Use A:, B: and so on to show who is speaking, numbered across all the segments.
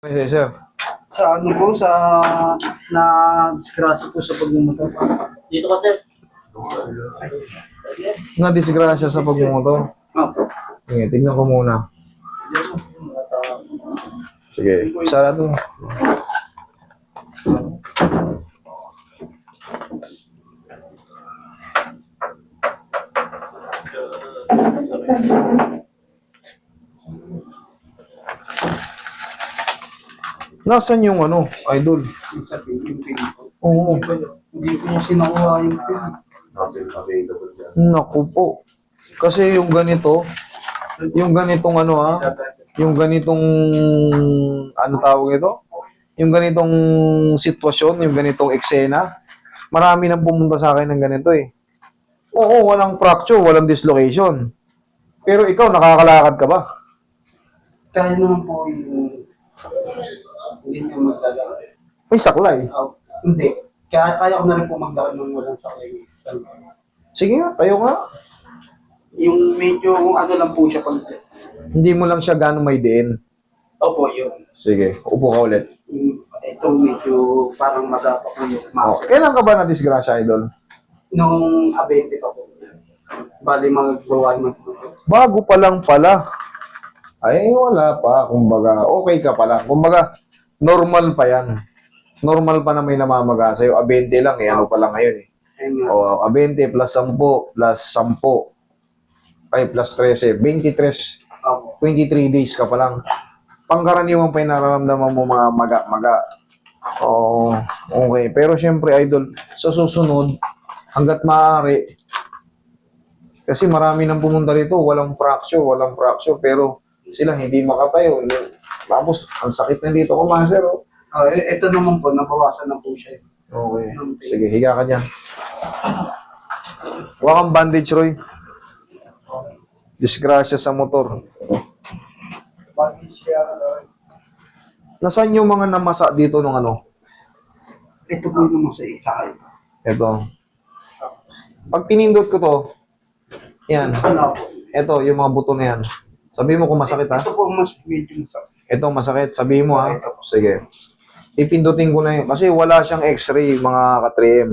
A: Yes, sir.
B: Sa ano po, sa na disgrasya po sa pagmumotor.
C: Dito ka, sir.
A: Na-disgrasya sa pagmumotor.
B: Opo.
A: Sige, tignan ko muna. Sige, sarado. Nasaan yung ano, idol?
B: Yung sabi, yung pin ko.
A: Oo.
B: Hindi ko niya sinakuha yung pin.
A: Naku po. Kasi yung ganito, yung ganitong ano yung ganitong, ano tawag ito? Yung ganitong sitwasyon, yung ganitong eksena, marami nang pumunta sa akin ng ganito eh. Oo, walang fracture, walang dislocation. Pero ikaw, nakakalakad ka ba?
B: Kaya naman po yung hindi niya maglalakad.
A: May saklay.
B: Hindi. Kaya ko na rin po maglakad ng walang sakay.
A: Sige nga, tayo nga.
B: Yung medyo ano lang po siya pag...
A: Hindi mo lang siya gano'ng may diin.
B: Opo, yun.
A: Sige, upo ka ulit.
B: Ito medyo parang magapa po yung
A: Oh,
B: muscle.
A: kailan ka ba na-disgrasya, idol?
B: Nung abente pa po. Bali magbawa naman po.
A: Bago pa lang pala. Ay, wala pa. Kumbaga, okay ka pa lang. Kumbaga, normal pa yan. Normal pa na may namamaga sa'yo. 20 lang eh. Ano pa lang ngayon eh.
B: Ayun nga.
A: O, 20 plus 10 plus 10. Ay, plus 13. 23.
B: Opo.
A: 23 days ka pa lang. Pangkaraniwan pa yung nararamdaman mo mga maga-maga. Oo, okay. Pero syempre, idol, sa susunod, hanggat maaari, kasi marami nang pumunta rito, walang fracture, pero sila hindi makatayo. Tapos, ang sakit na dito ko, master. Oh.
B: Ito naman po, nabawasan na po siya.
A: Okay. Sige, higa ka dyan. Huwag kang bandage, Roy. Disgrasya sa motor.
B: Bakit siya,
A: Nasaan yung mga namasa dito nung ano?
B: ito po yung naman sa isa.
A: Ito. Pag pinindot ko to, yan.
B: Wala po.
A: Ito, yung mga buto na yan. Sabihin mo kung masakit ha.
B: Ito po mas medyo masakit.
A: Ito masakit. Sabihin mo ha. Sige. Ipindutin ko na yun. Kasi wala siyang x-ray mga ka-3M.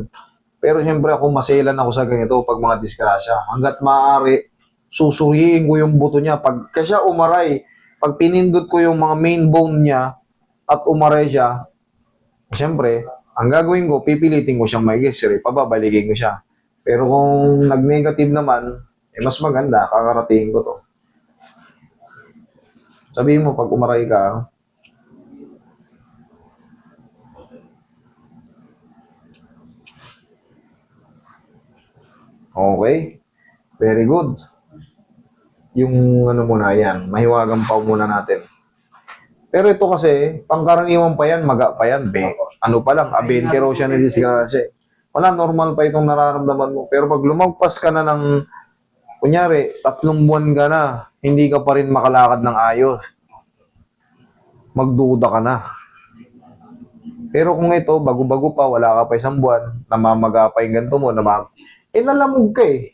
A: Pero siyempre ako maselan ako sa ganito pag mga disgrasya. Hanggat maaari, susuhiin ko yung buto niya. Pag siya umaray, pag pinindot ko yung mga main bone niya at umaray siya, siyempre, ang gagawin ko, pipilitin ko siyang may x-ray, pababalikin ko siya. Pero kung nag-negative naman, mas maganda, kakarating ko to. Sabihin mo, pag umaray ka, okay, very good. Yung ano muna yan, mahiwagang pa muna natin. Pero ito kasi, pangkaraniwan pa yan, maga pa yan, ano pa lang, 20 raw siya na disgrasya. Wala, normal pa itong nararamdaman mo. Pero pag lumagpas ka na ng, kunyari, 3 buwan ka na, hindi ka pa rin makalakad ng ayos. Magduda ka na. Pero kung ito, bago-bago pa, wala ka pa 1 buwan, namamaga pa yung ganito mo, nalamog ka eh.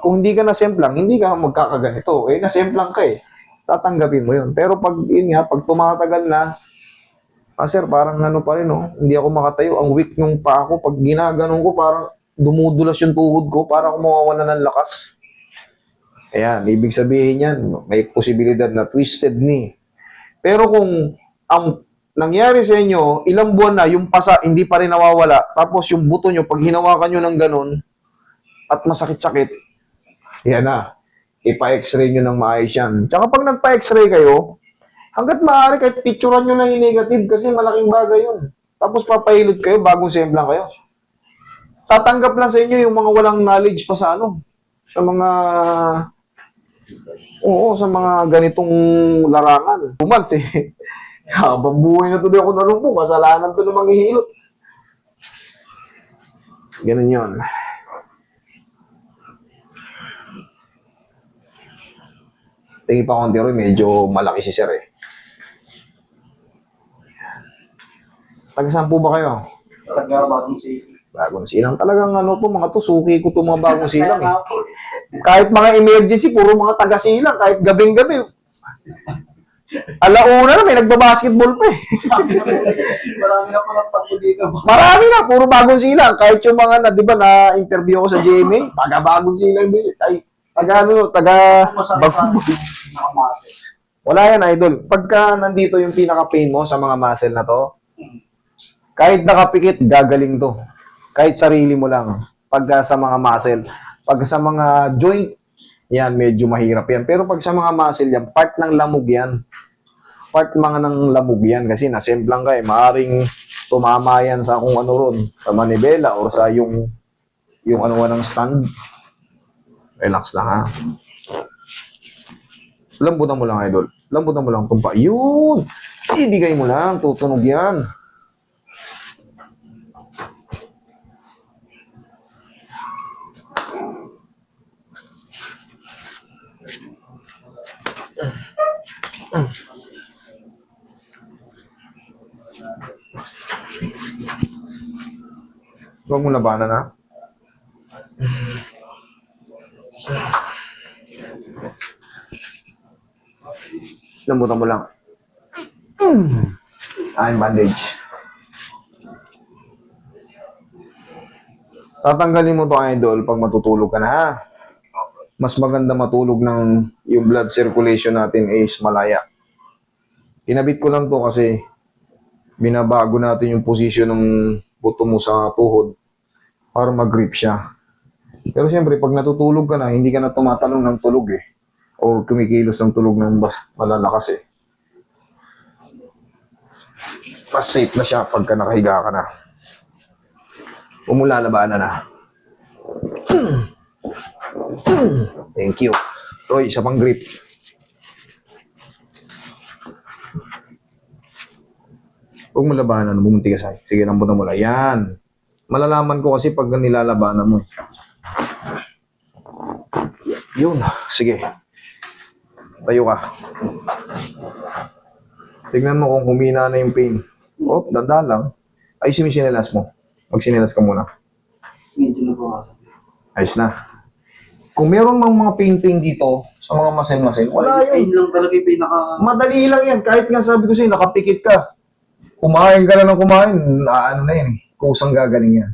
A: Kung hindi ka nasemplang, hindi ka magkakaganito. Nasemplang ka eh. Tatanggapin mo yun. Pero pag, yun nga, pag tumatagal na, sir, parang ano pa rin, no? Hindi ako makatayo. Ang weak nung paa ko. Pag ginaganon ko, parang dumudulas yung tuhod ko, para ako mawawala ng lakas. Ayan, ibig sabihin yan, may posibilidad na twisted knee. Pero kung ang nangyari sa inyo, ilang buwan na, yung pasa, hindi pa rin nawawala, tapos yung buto nyo, pag hinawakan nyo ng ganun, at masakit-sakit, yan na. Ipa-x-ray nyo ng maayos yan. Tsaka pag nagpa-x-ray kayo, hanggat maaari kahit picturean nyo lang yung negative kasi malaking bagay yun. Tapos papahilot kayo, bagong semplang kayo. Tatanggap lang sa inyo yung mga walang knowledge pa sa ano. Sa mga... Oo, sa mga ganitong larangan. 2 months eh. Habang buhay na tuloy ako narumpo, kasalanan to ng manghihilot. Ganun yun. Tingin pa konti rin, medyo malaki si sir eh. Taga saan po ba kayo?
B: Talaga bagong si...
A: Bagong silang. Talagang ano po, mga to, suki ko to mga bagong silang eh. Kahit mga emergency, puro mga taga silang, kahit gabing-gabi. Alauna na, may nagbabasketball pa eh.
B: Marami na pala tapo dito.
A: Marami na, puro bagong silang. Kahit yung mga na, di ba, na-interview ako sa GMA, taga-bagong silang din. Ay,
B: Masarap pa mga muscle.
A: Wala yan, idol. Pagka nandito yung pinaka-pain mo sa mga muscle na to, kahit nakapikit, gagaling to. Kahit sarili mo lang. Pagka sa mga muscle. Pagka sa mga joint, yan, medyo mahirap yan. Pero pag sa mga muscle yan, part ng lamog yan. Part mga ng lamog yan. Kasi nasemplang ka eh. Maaring tumama yan sa kung ano ron. Sa manibela or sa yung ano ng stand. Relax lang ha. Lambutan mo lang, idol. Lambutan mo lang. Tumpa. Yun! Ibigay mo lang. Tutunog yan. Huwag mo labanan ha. Lambutan mo lang. Bandage. Tatanggalin mo to, idol, pag matutulog ka na ha. Mas maganda matulog ng yung blood circulation natin is malaya. Kinabit ko lang to kasi binabago natin yung position ng buto mo sa tuhod para mag-grip siya. Pero siyempre, pag natutulog ka na, hindi ka na tumatanong ng tulog eh. O kumikilos ng tulog ng malalakas eh. Mas safe na siya pagka nakahiga ka na. Umulalabanan na. Thank you. Toy, isa pang grip. Huwag mo labanan, bumunti ka sa. Sige, lambutan mo lang. Yan. Malalaman ko kasi pag nilalabanan mo. Yun. Sige. Tayo ka. Tignan mo kung humina na yung pain. Oh, danda lang. Ayusin mo yung sinelas mo. Mag-sinelas ka muna.
B: Medyo nabawasan.
A: Ayos na. Kung meron mang mga pain-pain dito, sa mga masin-masin, wala
B: Ayun
A: yun.
B: lang talaga yung pinaka...
A: Madali lang yan. Kahit nga sabi ko sa'yo, nakapikit ka. Kumain ka lang ng kumain, ano na yan. Kusang gagaling yan.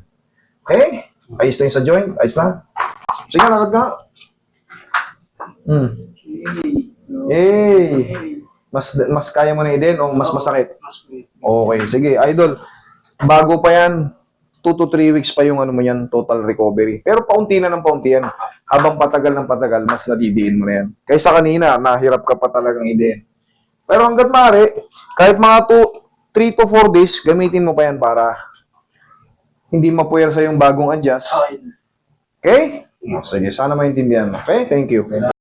A: Okay? Ayos na yun sa joint. Ayos na. Sige, lakad ka. Hey! Mas kaya mo na i-din o mas masakit? Okay, sige. Idol, bago pa yan, 2 to 3 weeks pa yung ano mo yan, total recovery. Pero paunti na ng paunti yan. Habang patagal ng patagal, mas nadidiin mo na yan. Kaysa kanina, nahirap ka pa talagang i-din. Pero hanggat maaari, kahit mga 3 to 4 days, gamitin mo pa yan para hindi mapuwersa yung bagong adjust. Okay? Sige, sana maintindihan mo. Okay? Thank you.